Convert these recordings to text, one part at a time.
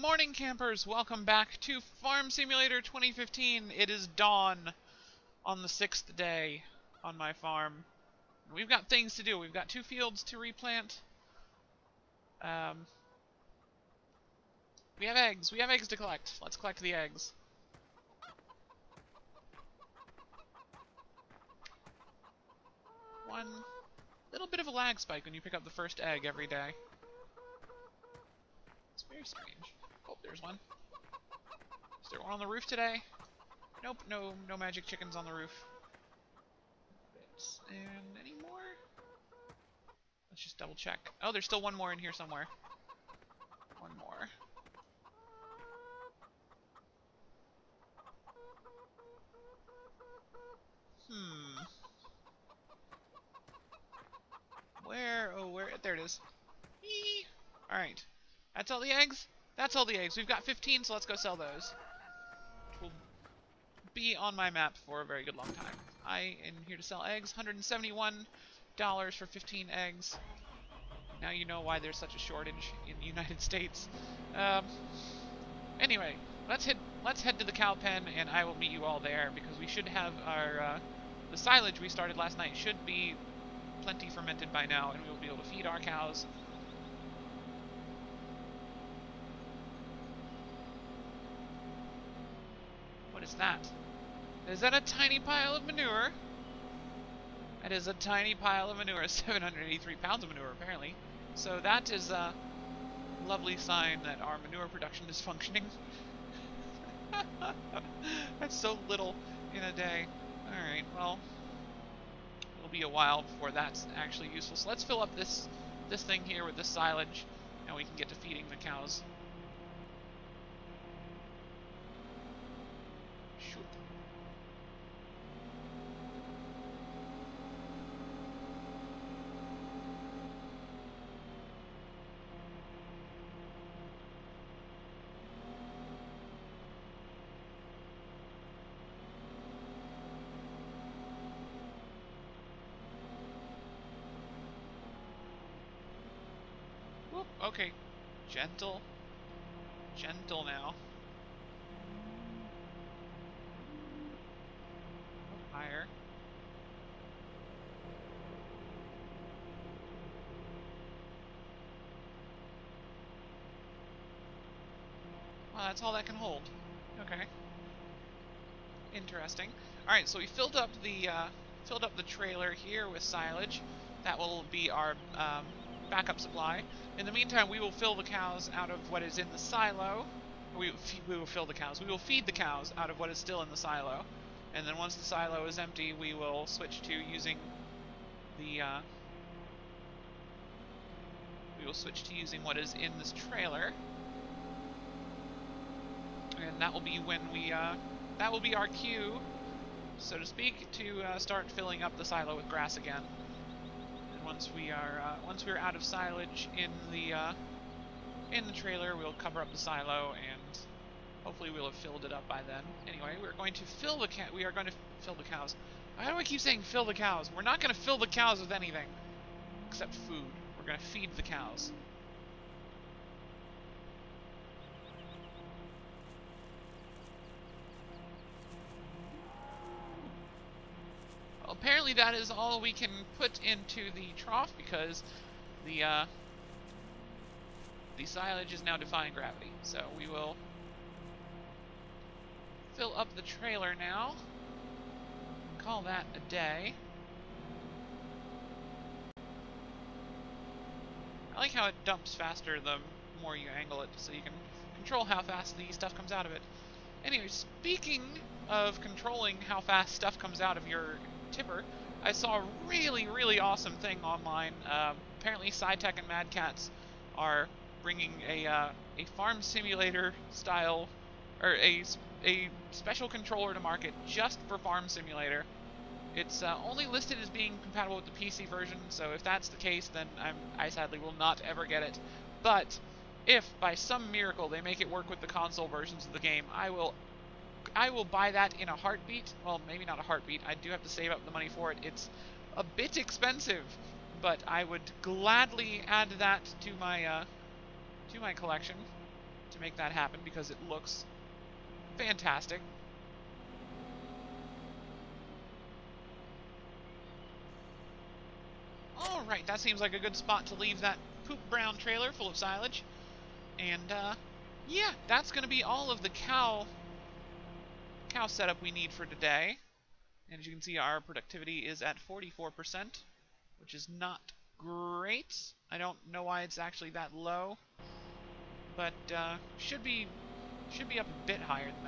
Morning campers, welcome back to Farm Simulator 2015. It is dawn on the 6th day on my farm. We've got things to do. We've got 2 fields to replant. We have eggs. We have eggs to collect. Let's collect the eggs. One little bit of a lag spike when you pick up the first egg every day. It's very strange. Oh, there's one. Is there one on the roof today? Nope, no magic chickens on the roof. And any more? Let's just double check. Oh, there's still one more in here somewhere. One more. Where? Oh, where? There it is. Eee. All right. That's all the eggs? That's all the eggs. We've got 15, so let's go sell those. Will be on my map for a very good long time. I am here to sell eggs. $171 for 15 eggs. Now you know why there's such a shortage in the United States. Anyway, let's head to the cow pen, and I will meet you all there because we should have our the silage we started last night should be plenty fermented by now, and we will be able to feed our cows. What is that? Is that a tiny pile of manure? That is a tiny pile of manure, 783 pounds of manure apparently. So that is a lovely sign that our manure production is functioning. That's so little in a day. Alright, well, it'll be a while before that's actually useful. So let's fill up this thing here with this silage, and we can get to feeding the cows. Shoot. Whoop, okay. Gentle. Gentle now. Higher. Well, that's all that can hold. Okay. Interesting. All right, so we filled up the trailer here with silage. That will be our backup supply. In the meantime, we will fill the cows out of what is in the silo. We will fill the cows. We will feed the cows out of what is still in the silo, and then once the silo is empty, we will switch to using the what is in this trailer, and that will be when we that will be our cue, so to speak, to start filling up the silo with grass again. And once we're out of silage in the trailer, we'll cover up the silo, and hopefully we'll have filled it up by then. Anyway, we are going to fill the cows. Why do I keep saying fill the cows? We're not going to fill the cows with anything except food. We're going to feed the cows. Well, apparently that is all we can put into the trough because the silage is now defying gravity. So we will fill up the trailer now. Call that a day. I like how it dumps faster the more you angle it, so you can control how fast the stuff comes out of it. Anyway, speaking of controlling how fast stuff comes out of your tipper, I saw a really awesome thing online. Apparently SciTech and Mad Catz are bringing a farm simulator style, or a special controller to market just for Farm Simulator. It's only listed as being compatible with the PC version, so if that's the case, then I sadly will not ever get it. But if by some miracle they make it work with the console versions of the game, I will buy that in a heartbeat. Well, maybe not a heartbeat. I do have to save up the money for it. It's a bit expensive, but I would gladly add that to my collection. to make that happen because it looks fantastic. Alright, that seems like a good spot to leave that poop brown trailer full of silage. And, yeah, that's going to be all of the cow setup we need for today. And as you can see, our productivity is at 44%, which is not great. I don't know why it's actually that low, but should be up a bit higher than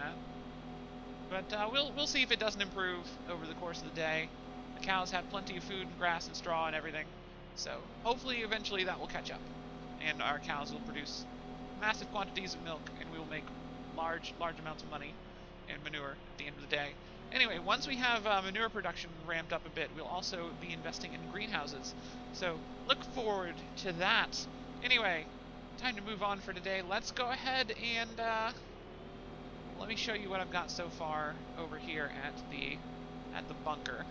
that. But we'll see if it doesn't improve over the course of the day. The cows have plenty of food and grass and straw and everything, so hopefully eventually that will catch up, and our cows will produce massive quantities of milk, and we will make large amounts of money and manure at the end of the day. Anyway, once we have manure production ramped up a bit, we'll also be investing in greenhouses. So look forward to that. Anyway, time to move on for today. Let's go ahead and let me show you what I've got so far over here at the bunker.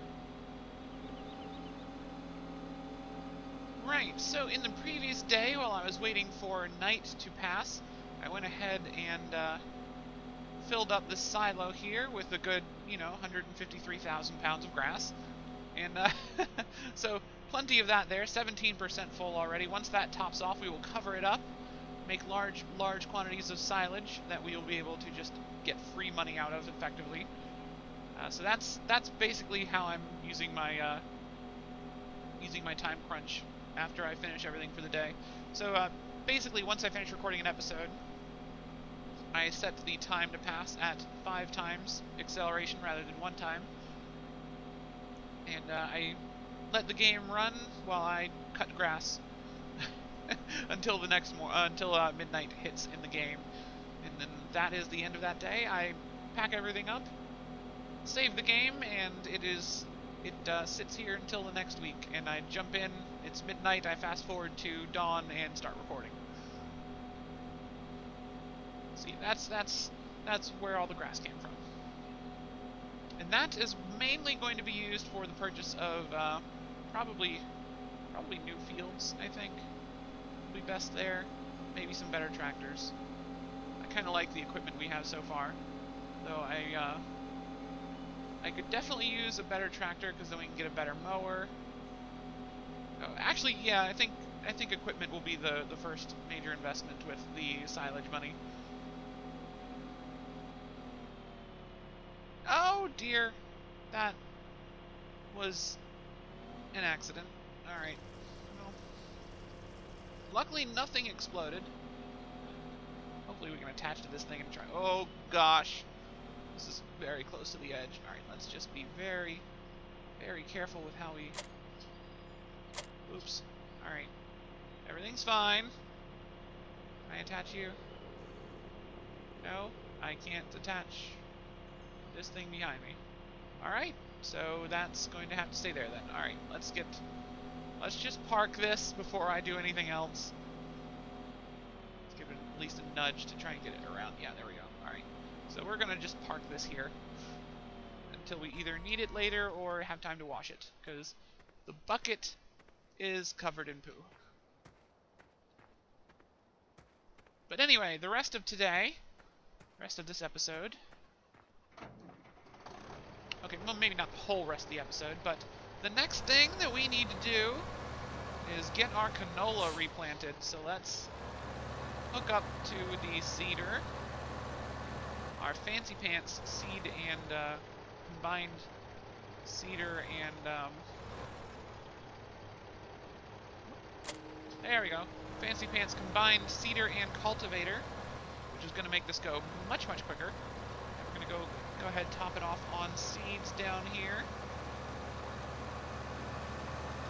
Right, so in the previous day, while I was waiting for night to pass, I went ahead and filled up this silo here with a good, 153,000 pounds of grass. And so plenty of that there, 17% full already. Once that tops off, we will cover it up, make large quantities of silage that we will be able to just get free money out of effectively. So that's basically how I'm using my time crunch after I finish everything for the day. So basically, once I finish recording an episode, I set the time to pass at 5 times acceleration rather than 1 time, and I let the game run while I cut grass until the until midnight hits in the game, and then that is the end of that day. I pack everything up, save the game, and it sits here until the next week, and I jump in. It's midnight. I fast forward to dawn and start recording. See, that's where all the grass came from, and that is mainly going to be used for the purchase of probably new fields. I think will be best there. Maybe some better tractors. I kind of like the equipment we have so far, though I could definitely use a better tractor because then we can get a better mower. Oh, actually, yeah, I think equipment will be the first major investment with the silage money. Oh dear, that was an accident. Alright. Well, luckily nothing exploded. Hopefully we can attach to this thing and try. Oh gosh. This is very close to the edge. Alright, let's just be very careful with how we... Oops. Alright. Everything's fine. Can I attach you? No, I can't attach this thing behind me. Alright, so that's going to have to stay there then. Alright, let's just park this before I do anything else. Let's give it at least a nudge to try and get it around. Yeah, there we go. Alright, so we're going to just park this here until we either need it later or have time to wash it, because the bucket is covered in poo. But anyway, the rest of this episode... Okay, well, maybe not the whole rest of the episode, but the next thing that we need to do is get our canola replanted. So let's hook up to the seeder, our fancy pants seed and combined seeder and there we go. Fancy pants combined seeder and cultivator, which is going to make this go much quicker. And we're going to go ahead and top it off on seeds down here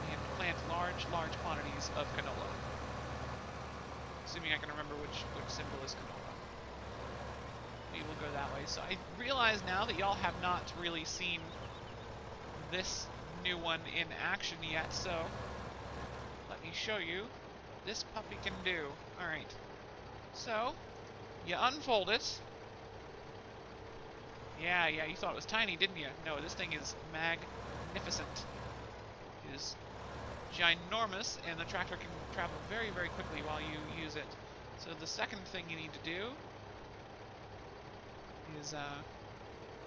and plant large quantities of canola. Assuming I can remember which symbol is canola. We will go that way. So I realize now that y'all have not really seen this new one in action yet, so let me show you what this puppy can do. Alright, so you unfold it. Yeah, you thought it was tiny, didn't you? No, this thing is magnificent. It is ginormous, and the tractor can travel very quickly while you use it. So the second thing you need to do is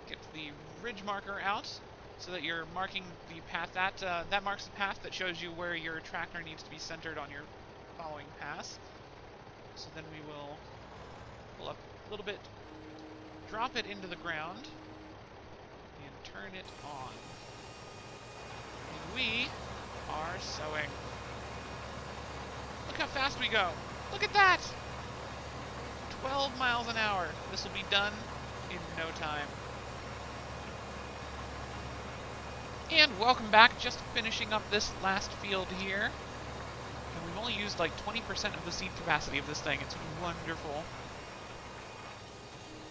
get the ridge marker out so that you're marking the path. That marks the path that shows you where your tractor needs to be centered on your following pass. So then we will pull up a little bit, drop it into the ground, and turn it on. And we are sowing. Look how fast we go. Look at that! 12 miles an hour. This will be done in no time. And welcome back. Just finishing up this last field here. And we've only used like 20% of the seed capacity of this thing. It's wonderful.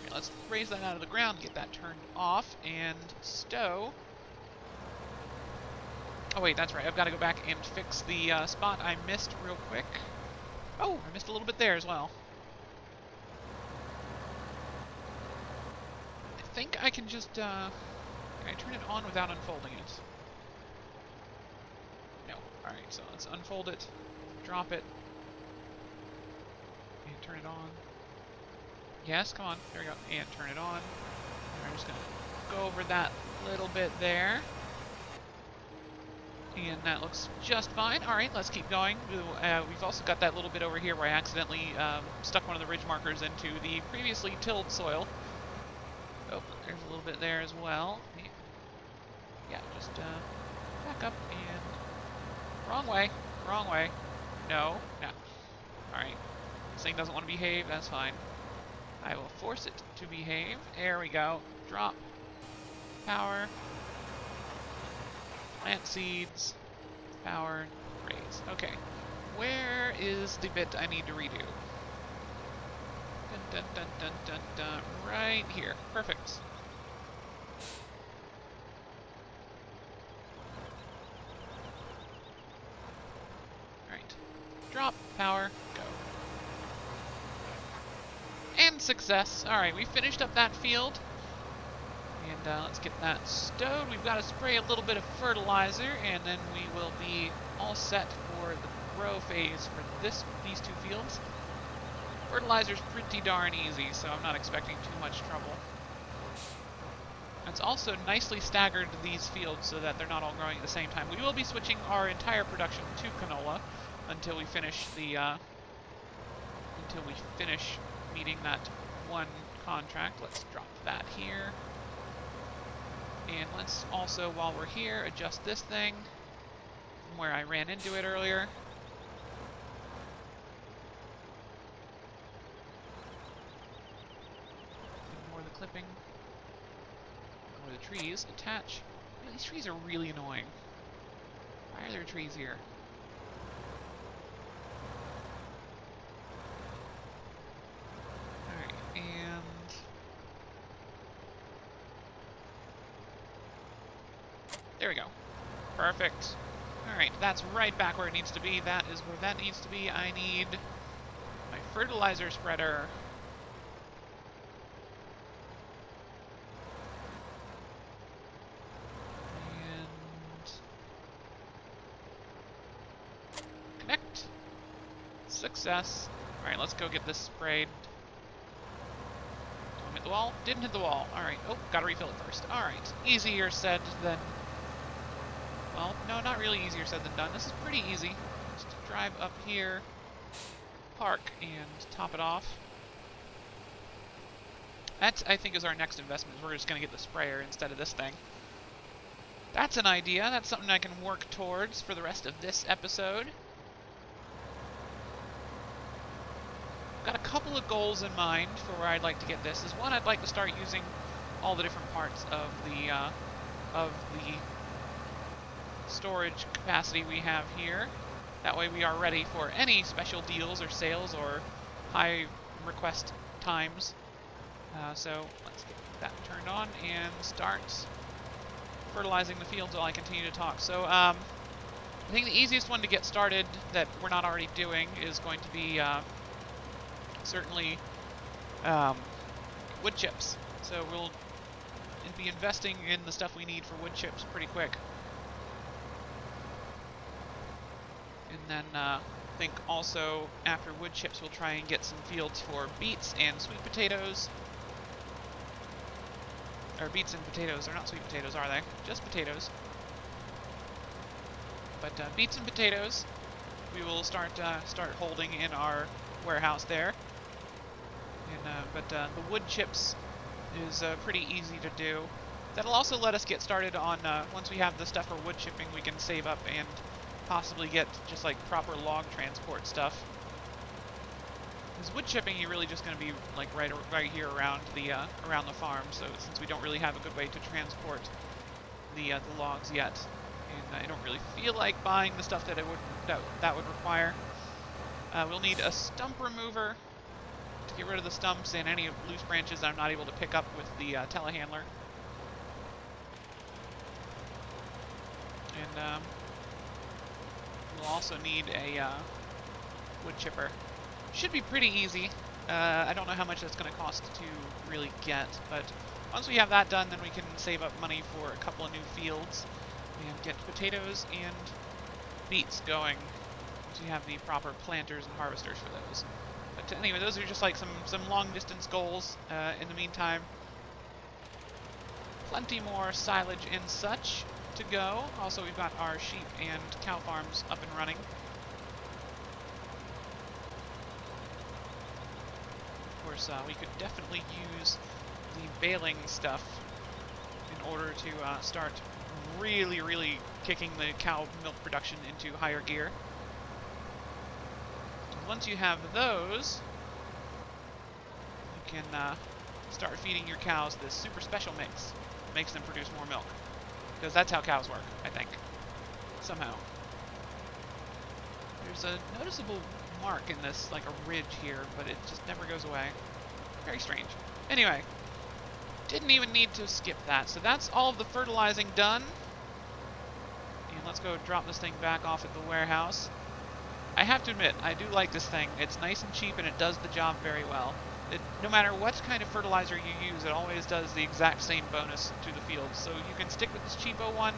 Okay, let's raise that out of the ground, get that turned off, and stow. Oh wait, that's right. I've got to go back and fix the spot I missed real quick. Oh, I missed a little bit there as well. I think I can just, can I turn it on without unfolding it? No. Alright, so let's unfold it, drop it, and turn it on. Yes, come on. There we go. And turn it on. And I'm just going to go over that little bit there. And that looks just fine. Alright, let's keep going. We've also got that little bit over here where I accidentally stuck one of the ridge markers into the previously tilled soil. Oh, there's a little bit there as well. Yeah, just back up and... Wrong way. Wrong way. No. No. Alright. This thing doesn't want to behave. That's fine. I will force it to behave. There we go. Drop. Power. Plant seeds. Power. Raise. Okay. Where is the bit I need to redo? Dun, dun, dun, dun, dun, dun. Right here. Perfect. Alright. Drop. Power. Go. And success. Alright, we finished up that field. And let's get that stowed. We've got to spray a little bit of fertilizer, and then we will be all set for the grow phase for these two fields. Fertilizer's pretty darn easy, so I'm not expecting too much trouble. It's also nicely staggered these fields so that they're not all growing at the same time. We will be switching our entire production to canola until we finish meeting that one contract. Let's drop that here. And let's also, while we're here, adjust this thing from where I ran into it earlier. Ignore the clipping. Ignore the trees. Attach. These trees are really annoying. Why are there trees here? Alright, and... there we go. Perfect. Alright, that's right back where it needs to be. That is where that needs to be. I need my fertilizer spreader. And... connect. Success. Alright, let's go get this sprayed. Don't hit the wall. Didn't hit the wall. Alright. Oh, gotta refill it first. Alright. Easier said than... well, no, not really easier said than done. This is pretty easy. Just drive up here, park, and top it off. That, I think, is our next investment. We're just going to get the sprayer instead of this thing. That's an idea. That's something I can work towards for the rest of this episode. Got a couple of goals in mind for where I'd like to get this. One, I'd like to start using all the different parts of the storage capacity we have here. That way we are ready for any special deals or sales or high request times. So let's get that turned on and start fertilizing the fields while I continue to talk. So I think the easiest one to get started that we're not already doing is going to be certainly wood chips. So we'll be investing in the stuff we need for wood chips pretty quick. And then think also after wood chips we'll try and get some fields for beets and sweet potatoes. Or beets and potatoes. They're not sweet potatoes, are they? Just potatoes. But beets and potatoes we will start holding in our warehouse there. And but the wood chips is pretty easy to do. That'll also let us get started on, once we have the stuff for wood chipping, we can save up and possibly get just like proper log transport stuff. Because wood chipping, you're really just going to be like right here around the farm. So since we don't really have a good way to transport the logs yet, and I don't really feel like buying the stuff that that would require. We'll need a stump remover to get rid of the stumps and any loose branches that I'm not able to pick up with the telehandler. And we'll also need a wood chipper. Should be pretty easy. I don't know how much that's going to cost to really get, but once we have that done, then we can save up money for a couple of new fields and get potatoes and beets going. So you have the proper planters and harvesters for those. But anyway, those are just like some long distance goals. In the meantime, plenty more silage and such to go. Also, we've got our sheep and cow farms up and running. Of course, we could definitely use the baling stuff in order to start really kicking the cow milk production into higher gear. And once you have those, you can start feeding your cows this super special mix that makes them produce more milk. Because that's how cows work, I think. Somehow. There's a noticeable mark in this, like a ridge here, but it just never goes away. Very strange. Anyway, didn't even need to skip that. So that's all of the fertilizing done. And let's go drop this thing back off at the warehouse. I have to admit, I do like this thing. It's nice and cheap, and it does the job very well. No matter what kind of fertilizer you use, it always does the exact same bonus to the field. So you can stick with this cheapo one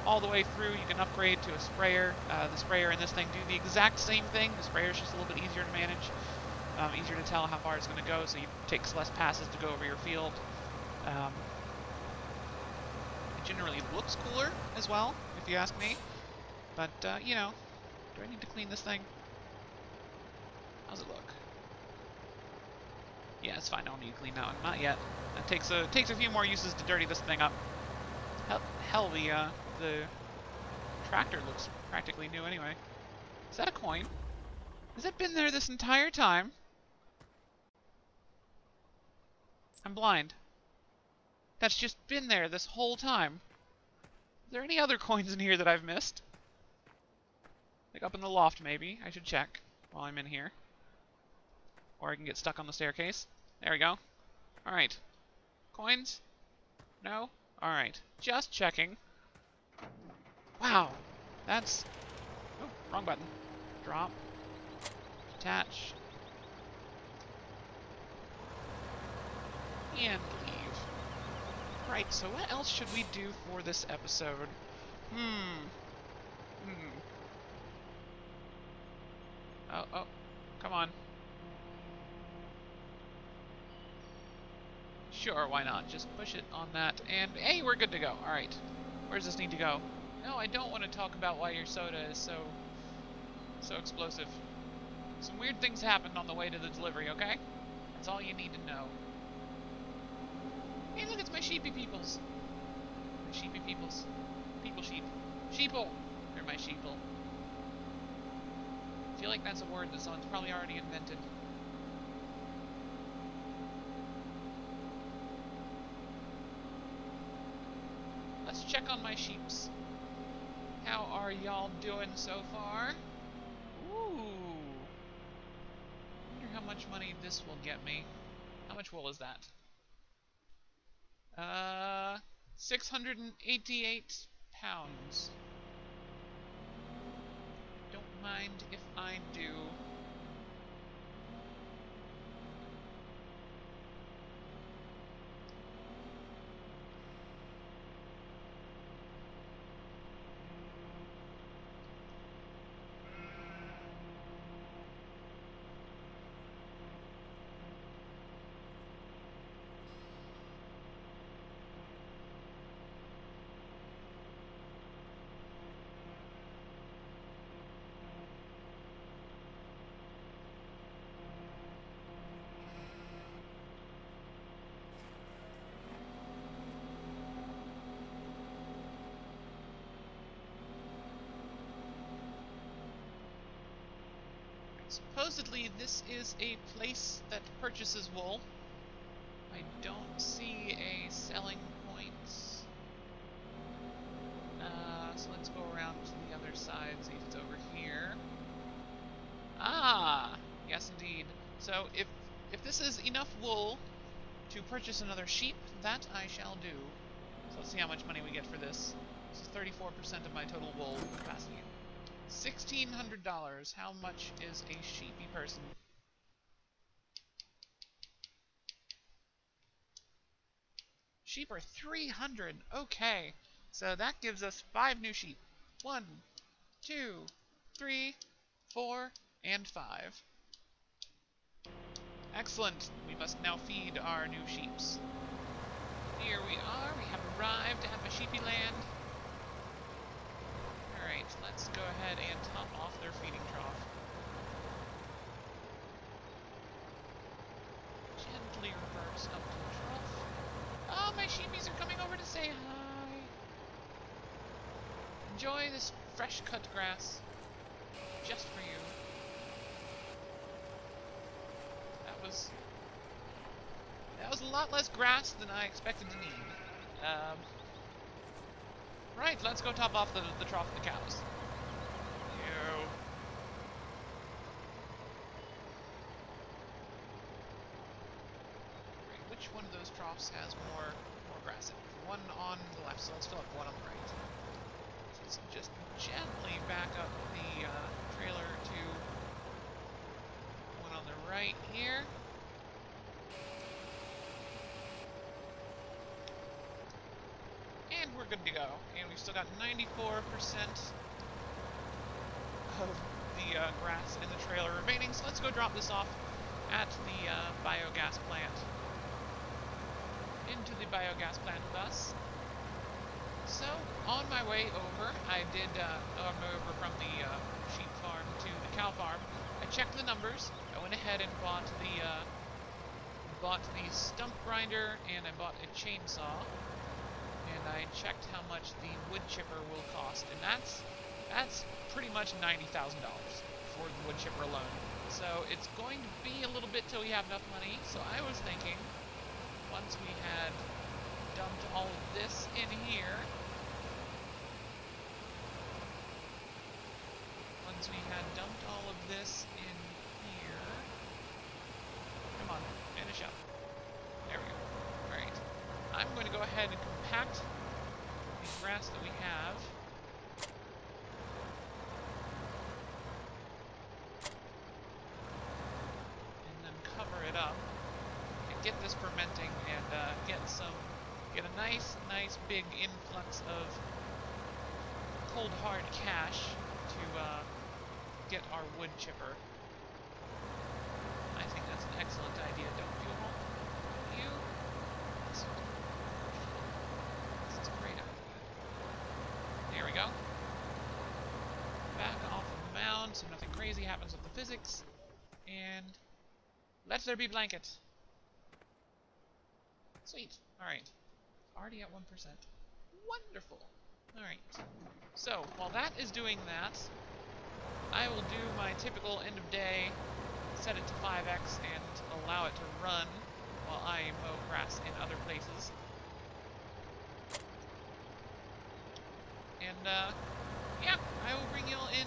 all the way through. You can upgrade to a sprayer. The sprayer and this thing do the exact same thing. The sprayer is just a little bit easier to manage, easier to tell how far it's going to go, so it takes less passes to go over your field. It generally looks cooler as well, if you ask me. But, you know, do I need to clean this thing? How's it look? Yeah, it's fine. I don't need to clean that one. Not yet. It takes a few more uses to dirty this thing up. Hell, the tractor looks practically new anyway. Is that a coin? Has it been there this entire time? I'm blind. That's just been there this whole time. Are there any other coins in here that I've missed? Like up in the loft, maybe. I should check while I'm in here. Or I can get stuck on the staircase. There we go. Alright. Coins? No? Alright. Just checking. Wow. That's... Oh, wrong button. Drop. Detach. And leave. Right, so what else should we do for this episode? Oh, come on. Sure, why not? Just push it on that, and hey, we're good to go. Alright. Where does this need to go? No, I don't want to talk about why your soda is so explosive. Some weird things happened on the way to the delivery, okay? That's all you need to know. Hey, look, it's my sheepy peoples. My sheepy peoples. People sheep. Sheeple! They're my sheeple. I feel like that's a word that someone's probably already invented. Let's check on my sheeps. How are y'all doing so far? Ooh. I wonder how much money this will get me. How much wool is that? 688 pounds. Don't mind if I do. Supposedly, this is a place that purchases wool. I don't see a selling point. So let's go around to the other side, see if it's over here. Ah, yes indeed. So if this is enough wool to purchase another sheep, that I shall do. So let's see how much money we get for this. This is 34% of my total wool capacity. $1,600. How much is a sheepy person? Sheep are 300. Okay. So that gives us 5 new sheep. 1, 2, 3, 4, and 5. Excellent. We must now feed our new sheeps. Here we are. We have arrived at my sheepy land. Alright, let's go ahead and top off their feeding trough. Gently reverse up to the trough. Oh, my sheepies are coming over to say hi. Enjoy this fresh cut grass. Just for you. That was a lot less grass than I expected to need. Right, let's go top off the trough of the cows. Ew. Right, which one of those troughs has more grass in it? The one on the left, so let's fill up the one on the right. So let's just gently back up the trailer to one on the right here. And we're good to go. And we've still got 94% of the grass in the trailer remaining, so let's go drop this off at the biogas plant. Into the biogas plant with us. So, on my way over, on my way over from the sheep farm to the cow farm, I checked the numbers. I went ahead and bought the stump grinder, and I bought a chainsaw. And I checked how much the wood chipper will cost, and that's pretty much $90,000 for the wood chipper alone. So it's going to be a little bit till we have enough money. So I was thinking, once we had dumped all of this in here, come on, finish up. There we go. All right. I'm going to go ahead and compact the grass that we have. And then cover it up. And get this fermenting and get a nice big influx of cold hard cash to get our wood chipper. I think that's an excellent idea, don't you all? You? This is a great idea. There we go. Back off of the mound so nothing crazy happens with the physics. And let there be blanket. Sweet. Alright. Already at 1%. Wonderful. Alright. So, while that is doing that, I will do my typical end of day, set it to 5x, and allow it to run while I mow grass in other places. And, yeah, I will bring you all in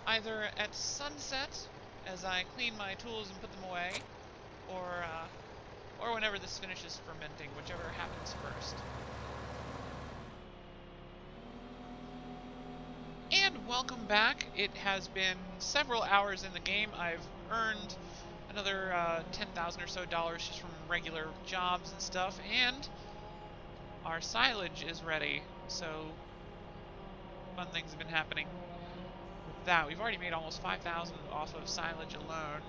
either at sunset, as I clean my tools and put them away, or whenever this finishes fermenting, whichever happens first. And welcome back. It has been several hours in the game. I've earned another 10,000 or so dollars just from regular jobs and stuff, and our silage is ready. So fun things have been happening with that. We've already made almost 5,000 off of silage alone.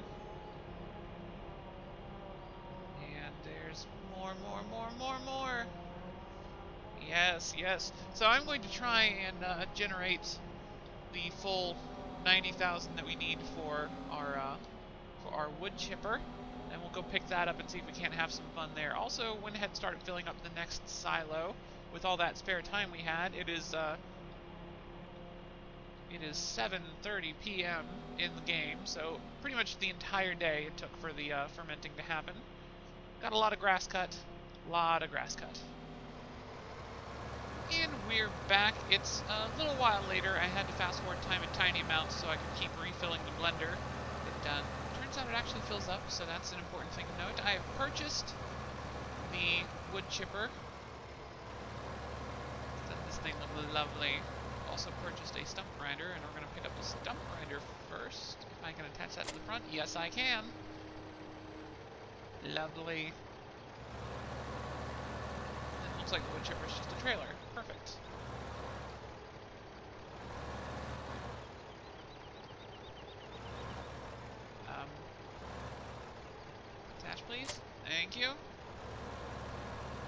And there's more. Yes. So I'm going to try and generate the full 90,000 that we need for our wood chipper, and we'll go pick that up and see if we can't have some fun there. Also went ahead and started filling up the next silo with all that spare time we had. It is 7:30 p.m. in the game, so pretty much the entire day it took for the fermenting to happen. Got a lot of grass cut. Lot of grass cut. And we're back. It's a little while later. I had to fast forward time a tiny amount so I could keep refilling the blender. But turns out it actually fills up, so that's an important thing to note. I have purchased the wood chipper. Doesn't this thing look lovely? Also purchased a stump grinder, and we're going to pick up the stump grinder first. If I can attach that to the front. Yes, I can. Lovely. It looks like the wood chipper is just a trailer. Perfect. Attach, please. Thank you.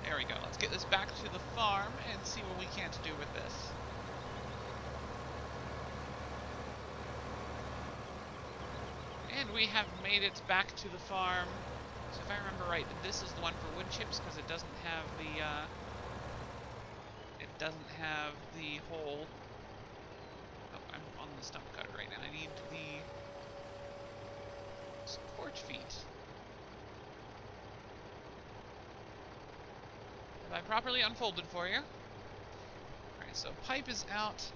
There we go. Let's get this back to the farm and see what we can do with this. And we have made it back to the farm. So if I remember right, this is the one for wood chips because it doesn't have the hole. Oh, I'm on the stump cutter right now. I need the support feet. Have I properly unfolded for you? Alright, so pipe is out.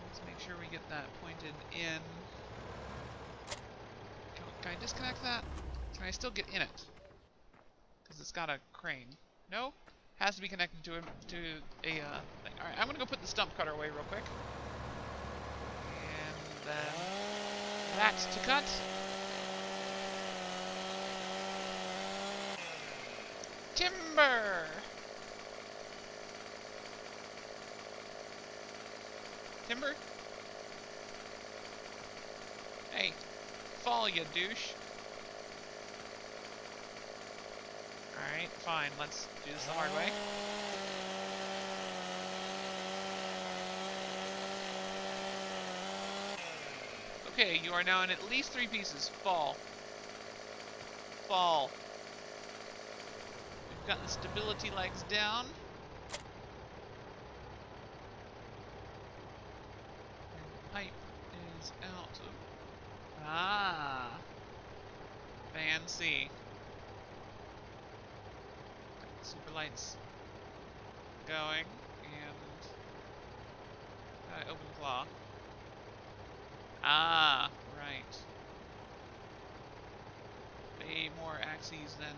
Let's make sure we get that pointed in. Can I disconnect that? Can I still get in it? Because it's got a crane. No? Has to be connected to a thing. Alright, I'm going to go put the stump cutter away real quick. And then that's to cut. Timber! Timber? Hey, fall, you douche. Alright, fine, let's do this the hard way. Okay, you are now in at least 3 pieces. Fall. Fall. We've got the stability legs down. Pipe is out. Ah. Fancy. Super lights going, and open claw. Ah, right. Way more axes than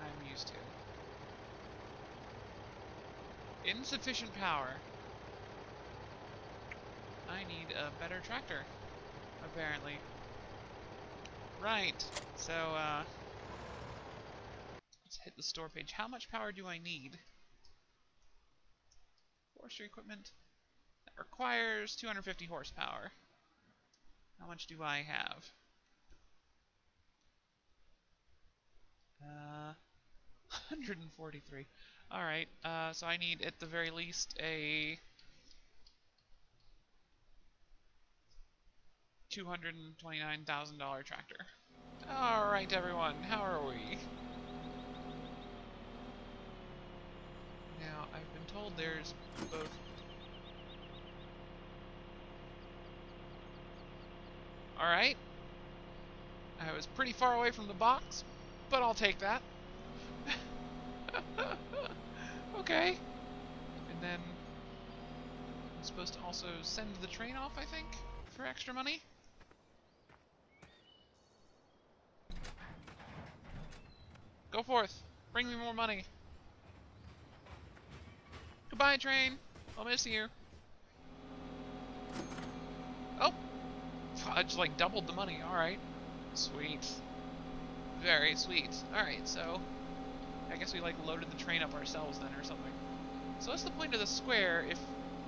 I'm used to. Insufficient power. I need a better tractor, apparently. Right, so, let's hit the store page. How much power do I need? Forestry equipment. That requires 250 horsepower. How much do I have? 143. Alright, so I need at the very least a $229,000 tractor. Alright everyone, how are we? Now, I've been told there's both... Alright. I was pretty far away from the box, but I'll take that. Okay. And then I'm supposed to also send the train off, I think, for extra money. Go forth. Bring me more money. Goodbye, train. I'll miss you. Oh! I just like doubled the money. Alright. Sweet. Very sweet. Alright, so I guess we like loaded the train up ourselves then or something. So what's the point of the square if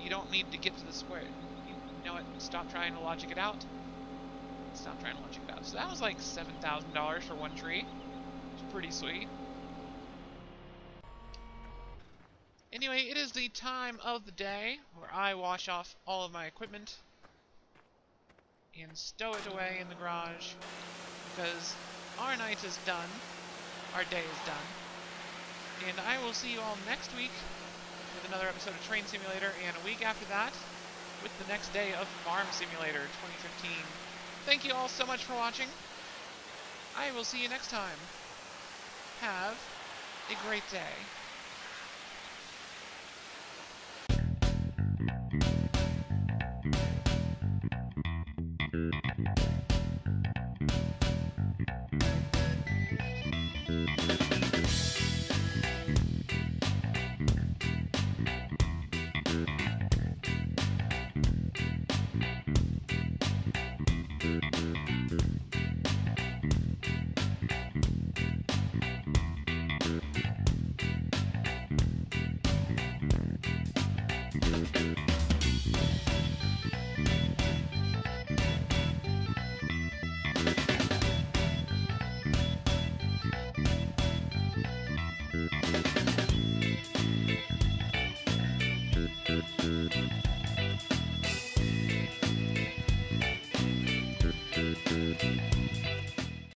you don't need to get to the square? You know what? Stop trying to logic it out. Stop trying to logic it out. So that was like $7,000 for one tree. It's pretty sweet. Anyway, it is the time of the day where I wash off all of my equipment and stow it away in the garage because our night is done, our day is done, and I will see you all next week with another episode of Train Simulator, and a week after that with the next day of Farm Simulator 2015. Thank you all so much for watching. I will see you next time. Have a great day.